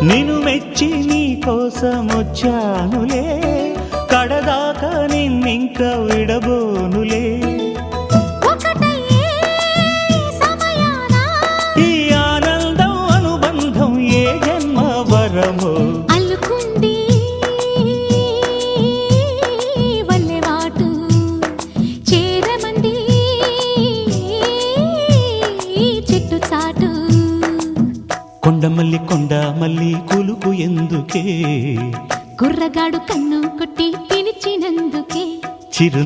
నిన్ను మెచ్చి నీ కోసం వచ్చానులే, కడదాకా నిన్నింక విడబోనులే. ఈ ఆనందం అనుబంధం ఏ జన్మ వరమో అల్లుకుంది వల్లెవాటు, చేరమంది చెట్టు చాటు. కొండమల్లి కొండమల్లి కులుకు ఎందుకే, కుర్రగాడు కన్ను కొట్టి పిలిచినందుకే. చిరు